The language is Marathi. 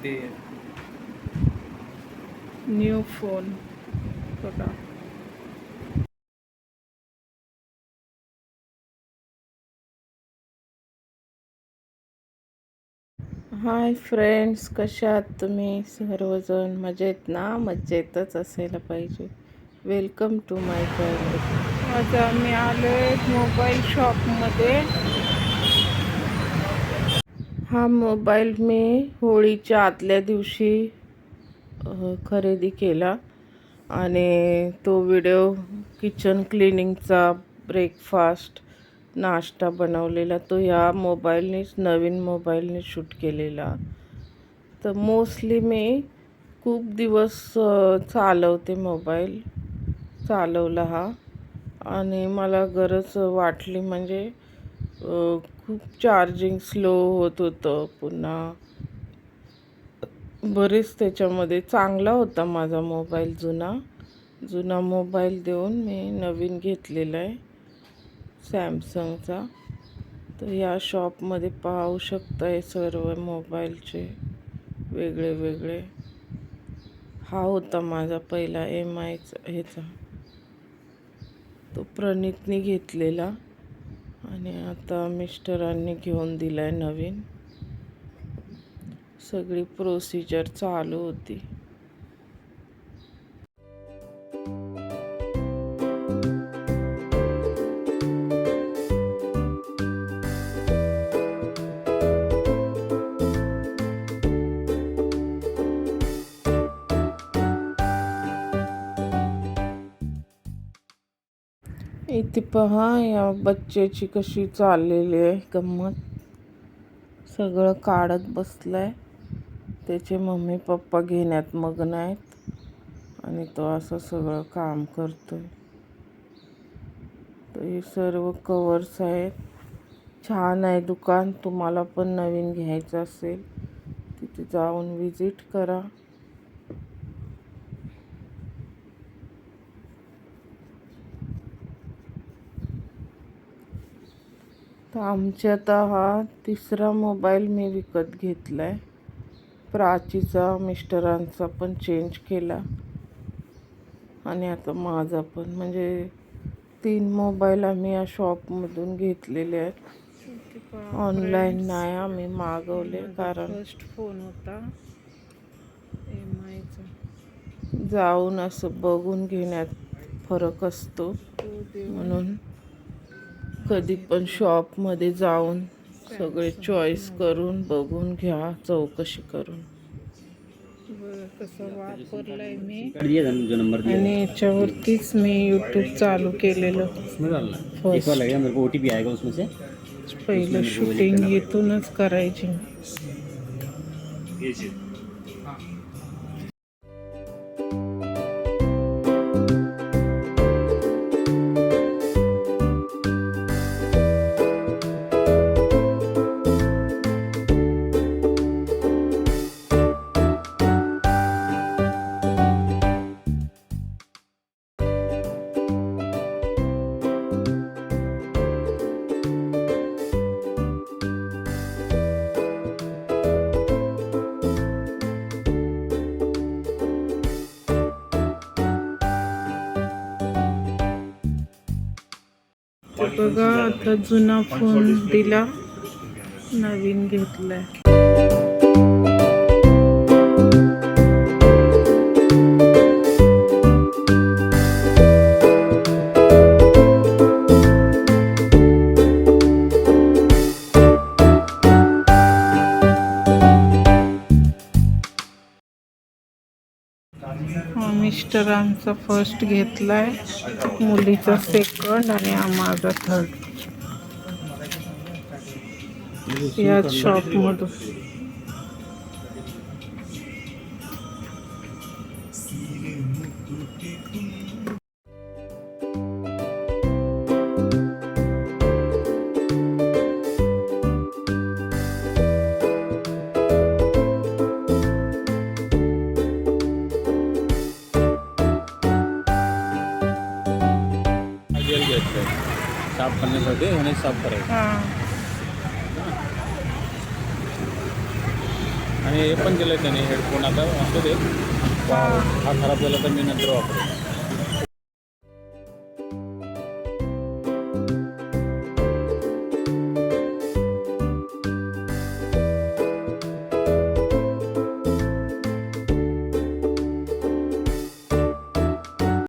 ते न्यू फोन बघा. हाय फ्रेंड्स, कशा आहात तुम्ही सर्वजण? मजेत ना? मजेतच असायला पाहिजे. Welcome to my channel. आता मी आलो मोबाईल शॉपमध्ये. हा मोबाईल मी होळीच्या आदल्या दिवशी खरेदी केला आणि तो व्हिडिओ किचन क्लिनिंगचा, ब्रेकफास्ट, नाश्ता बनवलेला तो ह्या मोबाईलनेच, नवीन मोबाईलने शूट केलेला. तर मोस्टली मी खूप दिवस चालवते मोबाईल, चालवला हा. आणि मला गरज वाटली म्हणजे खूप चार्जिंग स्लो होत होतं. पुन्हा बरेच त्याच्यामध्ये चांगला होता माझा मोबाईल. जुना मोबाईल देऊन मी नवीन घेतलेला आहे सॅमसंगचा. तर या शॉपमध्ये पाहू शकताय सर्व मोबाईलचे वेगळे वेगळे. हा होता माझा पहिला MIचा ह्याचा, तो प्रणितने घेतलेला आणि आता मिस्टरांनी घेऊन दिलाय नवीन. सगळी प्रोसिजर चालू होती. इथे पहा या बच्चेची कशी चाललेली आहे गंमत. सगळं काढत बसलाय. त्याचे मम्मी पप्पा घेण्यात मग्न आहेत आणि तो असं सगळं काम करतोय. तर हे सर्व कवर्स आहेत. छान आहे दुकान. तुम्हाला पण नवीन घ्यायचं असेल तिथे जाऊन विजिट करा. तर आमच्यात हा तिसरा मोबाईल मी विकत घेतलाय. प्राचीचा, मिस्टरांचा पण चेंज केला आणि आता माझा पण. म्हणजे 3 मोबाईल आम्ही या शॉपमधून घेतलेले आहेत. ऑनलाईन नाही आम्ही मागवले, कारण फर्स्ट फोन होता MIचा. जाऊन असं बघून घेण्यात फरक असतो, म्हणून कधी पण शॉपमध्ये जाऊन सगळे चॉईस करून बघून घ्या, चौकशी करून. कसं वापरलंय मी आणि याच्यावरतीच मी यूट्यूब चालू केलेलं. पहिलं शूटिंग इथूनच करायची. बघा आता जुना फोन दिला, नवीन घेतलाय. मिस्टरांचा फर्स्ट घेतलाय, मुलीचा सेकंड आणि माझा थर्ड. याच शॉपमधून. साफ करण्यासाठी आणि साफ करायचं. आणि हे पण दिलं त्याने हेडफोन. आता असू दे, हा खराब झाला तर मी नंतर वापरेन.